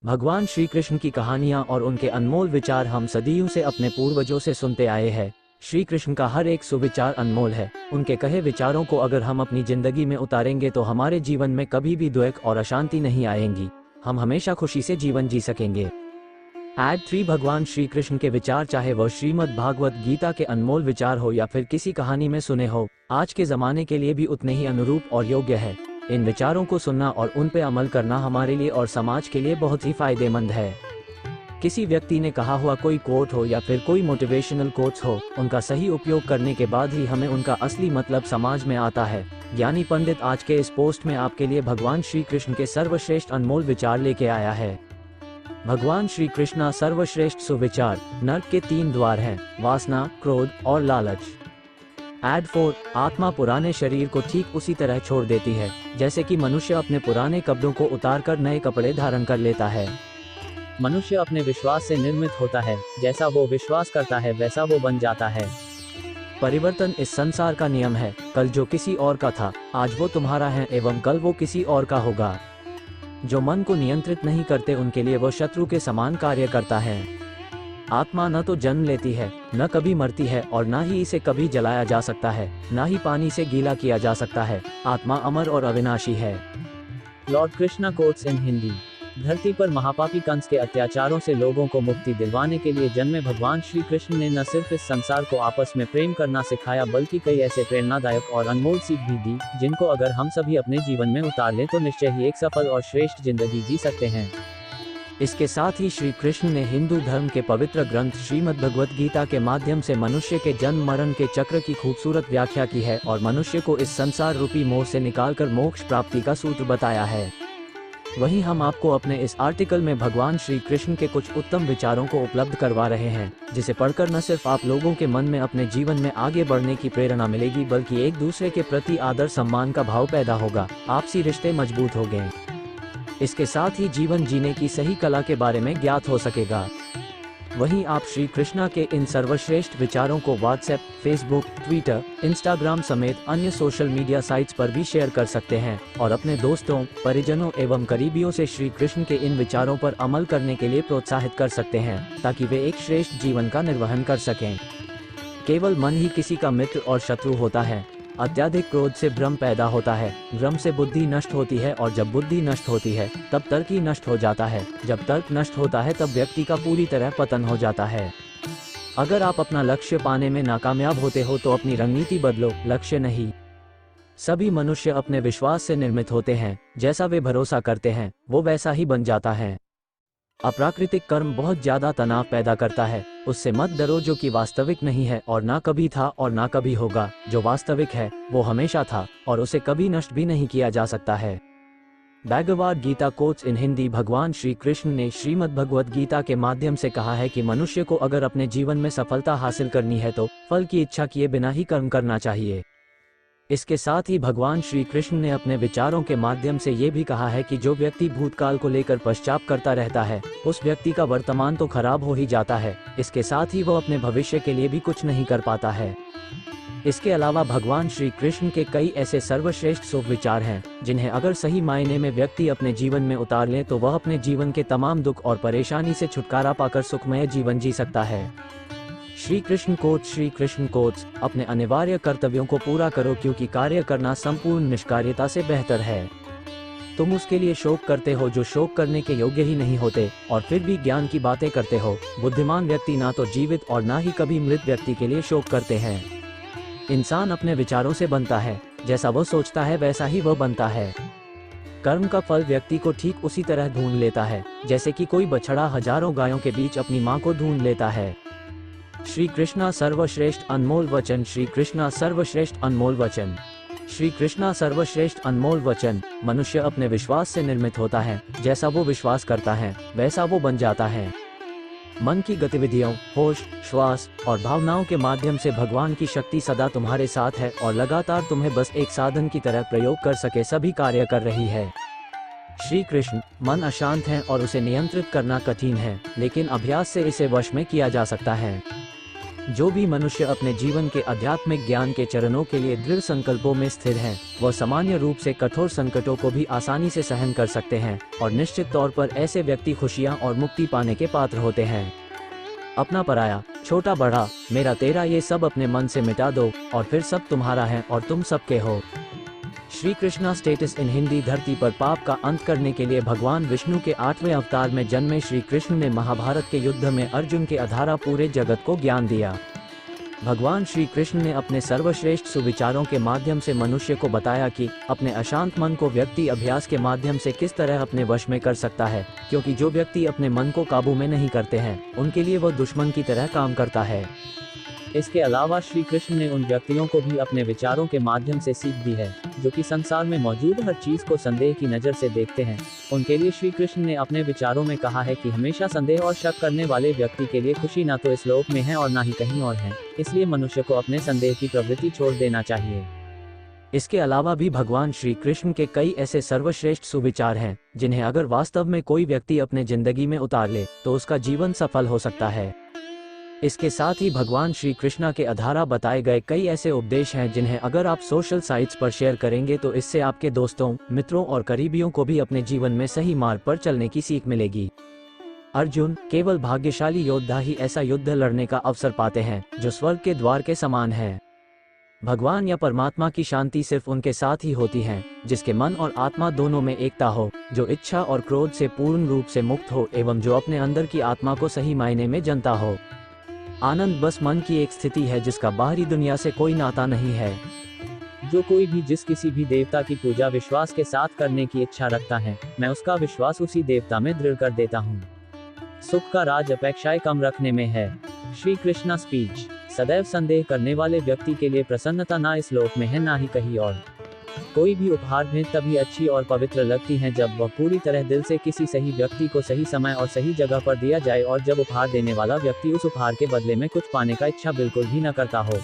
भगवान श्री कृष्ण की कहानियाँ और उनके अनमोल विचार हम सदियों से अपने पूर्वजों से सुनते आए हैं। श्री कृष्ण का हर एक सुविचार अनमोल है। उनके कहे विचारों को अगर हम अपनी जिंदगी में उतारेंगे तो हमारे जीवन में कभी भी दुख और अशांति नहीं आएंगी। हम हमेशा खुशी से जीवन जी सकेंगे। ऐड 3 भगवान श्री कृष्ण के विचार, चाहे वह श्रीमद् भागवत गीता के अनमोल विचार हो या फिर किसी कहानी में सुने हो, आज के जमाने के लिए भी उतने ही अनुरूप और योग्य है। इन विचारों को सुनना और उन पर अमल करना हमारे लिए और समाज के लिए बहुत ही फायदेमंद है। किसी व्यक्ति ने कहा हुआ कोई कोट हो या फिर कोई मोटिवेशनल कोट्स हो, उनका सही उपयोग करने के बाद ही हमें उनका असली मतलब समाज में आता है। ज्ञानी पंडित आज के इस पोस्ट में आपके लिए भगवान श्री कृष्ण के सर्वश्रेष्ठ अनमोल विचार लेके आया है। भगवान श्री कृष्ण सर्वश्रेष्ठ सुविचार। नर्क के 3 द्वार हैं, वासना, क्रोध और लालच। ऐड 4 आत्मा पुराने शरीर को ठीक उसी तरह छोड़ देती है जैसे कि मनुष्य अपने पुराने कपड़ों को उतारकर नए कपड़े धारण कर लेता है। मनुष्य अपने विश्वास से निर्मित होता है, जैसा वो विश्वास करता है वैसा वो बन जाता है। परिवर्तन इस संसार का नियम है। कल जो किसी और का था, आज वो तुम्हारा है एवं कल वो किसी और का होगा। जो मन को नियंत्रित नहीं करते उनके लिए वो शत्रु के समान कार्य करता है। आत्मा न तो जन्म लेती है, न कभी मरती है और न ही इसे कभी जलाया जा सकता है, न ही पानी से गीला किया जा सकता है। आत्मा अमर और अविनाशी है। Lord Krishna quotes in Hindi. धरती पर महापापी कंस के अत्याचारों से लोगों को मुक्ति दिलवाने के लिए जन्मे भगवान श्री कृष्ण ने न सिर्फ इस संसार को आपस में प्रेम करना सिखाया, बल्कि कई ऐसे प्रेरणादायक और अनमोल सीख भी दी, जिनको अगर हम सभी अपने जीवन में उतार लें तो निश्चय ही एक सफल और श्रेष्ठ जिंदगी जी सकते हैं। इसके साथ ही श्री कृष्ण ने हिंदू धर्म के पवित्र ग्रंथ श्रीमद् भगवत गीता के माध्यम से मनुष्य के जन्म मरण के चक्र की खूबसूरत व्याख्या की है और मनुष्य को इस संसार रूपी मोह से निकालकर मोक्ष प्राप्ति का सूत्र बताया है। वहीं हम आपको अपने इस आर्टिकल में भगवान श्री कृष्ण के कुछ उत्तम विचारों को उपलब्ध करवा रहे हैं, जिसे पढ़कर न सिर्फ आप लोगों के मन में अपने जीवन में आगे बढ़ने की प्रेरणा मिलेगी, बल्कि एक दूसरे के प्रति आदर सम्मान का भाव पैदा होगा, आपसी रिश्ते मजबूत होंगे। इसके साथ ही जीवन जीने की सही कला के बारे में ज्ञात हो सकेगा। वहीं आप श्री कृष्णा के इन सर्वश्रेष्ठ विचारों को व्हाट्सएप, फेसबुक, ट्विटर, इंस्टाग्राम समेत अन्य सोशल मीडिया साइट्स पर भी शेयर कर सकते हैं और अपने दोस्तों, परिजनों एवं करीबियों से श्री कृष्ण के इन विचारों पर अमल करने के लिए प्रोत्साहित कर सकते हैं, ताकि वे एक श्रेष्ठ जीवन का निर्वहन कर सकें। केवल मन ही किसी का मित्र और शत्रु होता है। अत्याधिक क्रोध से भ्रम पैदा होता है, भ्रम से बुद्धि नष्ट होती है और जब बुद्धि नष्ट होती है तब तर्क ही नष्ट हो जाता है। जब तर्क नष्ट होता है तब व्यक्ति का पूरी तरह पतन हो जाता है। अगर आप अपना लक्ष्य पाने में नाकामयाब होते हो तो अपनी रणनीति बदलो, लक्ष्य नहीं। सभी मनुष्य अपने विश्वास से निर्मित होते हैं। जैसा वे भरोसा करते हैं वो वैसा ही बन जाता है। अप्राकृतिक कर्म बहुत ज्यादा तनाव पैदा करता है। उससे मत डरो जो कि वास्तविक नहीं है और ना कभी था और ना कभी होगा। जो वास्तविक है वो हमेशा था और उसे कभी नष्ट भी नहीं किया जा सकता है। Bhagavad Gita quotes in Hindi. भगवान श्री कृष्ण ने श्रीमद् भगवत गीता के माध्यम से कहा है कि मनुष्य को अगर अपने जीवन में सफलता हासिल करनी है तो फल की इच्छा किए बिना ही कर्म करना चाहिए। इसके साथ ही भगवान श्री कृष्ण ने अपने विचारों के माध्यम से ये भी कहा है कि जो व्यक्ति भूतकाल को लेकर पश्चाताप करता रहता है उस व्यक्ति का वर्तमान तो खराब हो ही जाता है, इसके साथ ही वो अपने भविष्य के लिए भी कुछ नहीं कर पाता है। इसके अलावा भगवान श्री कृष्ण के कई ऐसे सर्वश्रेष्ठ सुविचार हैं जिन्हें अगर सही मायने में व्यक्ति अपने जीवन में उतार ले तो वह अपने जीवन के तमाम दुख और परेशानी से छुटकारा पाकर सुखमय जीवन जी सकता है। श्री कृष्ण कोट्स। अपने अनिवार्य कर्तव्यों को पूरा करो क्योंकि कार्य करना संपूर्ण निष्कार्यता से बेहतर है। तुम उसके लिए शोक करते हो जो शोक करने के योग्य ही नहीं होते और फिर भी ज्ञान की बातें करते हो। बुद्धिमान व्यक्ति ना तो जीवित और ना ही कभी मृत व्यक्ति के लिए शोक करते हैं। इंसान अपने विचारों से बनता है, जैसा वो सोचता है वैसा ही वह बनता है। कर्म का फल व्यक्ति को ठीक उसी तरह ढूंढ लेता है जैसे कि कोई बछड़ा हजारों गायों के बीच अपनी मां को ढूंढ लेता है। श्री कृष्णा सर्वश्रेष्ठ अनमोल वचन। श्री कृष्णा सर्वश्रेष्ठ अनमोल वचन। श्री कृष्णा सर्वश्रेष्ठ अनमोल वचन। मनुष्य अपने विश्वास से निर्मित होता है। जैसा वो विश्वास करता है वैसा वो बन जाता है। मन की गतिविधियों, होश, श्वास और भावनाओं के माध्यम से भगवान की शक्ति सदा तुम्हारे साथ है और लगातार तुम्हें बस एक साधन की तरह प्रयोग कर सके सभी कार्य कर रही है। श्री कृष्ण। मन अशांत है और उसे नियंत्रित करना कठिन है, लेकिन अभ्यास से इसे वश में किया जा सकता है। जो भी मनुष्य अपने जीवन के आध्यात्मिक ज्ञान के चरणों के लिए दृढ़ संकल्पों में स्थिर हैं, वह सामान्य रूप से कठोर संकटों को भी आसानी से सहन कर सकते हैं और निश्चित तौर पर ऐसे व्यक्ति खुशियां और मुक्ति पाने के पात्र होते हैं। अपना पराया, छोटा बड़ा, मेरा तेरा, ये सब अपने मन से मिटा दो और फिर सब तुम्हारा है और तुम सबके हो। Shri Krishna status in Hindi. धरती पर पाप का अंत करने के लिए भगवान विष्णु के 8वें अवतार में जन्मे श्री कृष्ण ने महाभारत के युद्ध में अर्जुन के द्वारा पूरे जगत को ज्ञान दिया। भगवान श्री कृष्ण ने अपने सर्वश्रेष्ठ सुविचारों के माध्यम से मनुष्य को बताया कि अपने अशांत मन को व्यक्ति अभ्यास के माध्यम से किस तरह अपने वश में कर सकता है, क्योंकि जो व्यक्ति अपने मन को काबू में नहीं करते हैं, उनके लिए वह दुश्मन की तरह काम करता है। इसके अलावा श्री कृष्ण ने उन व्यक्तियों को भी अपने विचारों के माध्यम से सीख दी है, जो कि संसार में मौजूद हर चीज को संदेह की नज़र से देखते हैं। उनके लिए श्री कृष्ण ने अपने विचारों में कहा है कि हमेशा संदेह और शक करने वाले व्यक्ति के लिए खुशी ना तो इस लोक में है और ना ही कहीं और है, इसलिए मनुष्य को अपने संदेह की प्रवृत्ति छोड़ देना चाहिए। इसके अलावा भी भगवान श्री कृष्ण के कई ऐसे सर्वश्रेष्ठ सुविचार हैं, जिन्हें अगर वास्तव में कोई व्यक्ति अपने जिंदगी में उतार ले तो उसका जीवन सफल हो सकता है। इसके साथ ही भगवान श्री कृष्णा के द्वारा बताए गए कई ऐसे उपदेश हैं, जिन्हें अगर आप सोशल साइट्स पर शेयर करेंगे तो इससे आपके दोस्तों, मित्रों और करीबियों को भी अपने जीवन में सही मार्ग पर चलने की सीख मिलेगी। अर्जुन, केवल भाग्यशाली योद्धा ही ऐसा युद्ध लड़ने का अवसर पाते हैं जो स्वर्ग के द्वार के समान है। भगवान या परमात्मा की शांति सिर्फ उनके साथ ही होती है जिसके मन और आत्मा दोनों में एकता हो, जो इच्छा और क्रोध से पूर्ण रूप से मुक्त हो एवं जो अपने अंदर की आत्मा को सही मायने में जानता हो। आनंद बस मन की एक स्थिति है जिसका बाहरी दुनिया से कोई नाता नहीं है। जो कोई भी जिस किसी भी देवता की पूजा विश्वास के साथ करने की इच्छा रखता है, मैं उसका विश्वास उसी देवता में दृढ़ कर देता हूँ। सुख का राज अपेक्षाएं कम रखने में है। श्री कृष्णा स्पीच। सदैव संदेह करने वाले व्यक्ति के लिए प्रसन्नता ना इस लोक में है ना ही कहीं और। कोई भी उपहार भेंट तभी अच्छी और पवित्र लगती है जब वह पूरी तरह दिल से किसी सही व्यक्ति को सही समय और सही जगह पर दिया जाए और जब उपहार देने वाला व्यक्ति उस उपहार के बदले में कुछ पाने का इच्छा बिल्कुल भी न करता हो।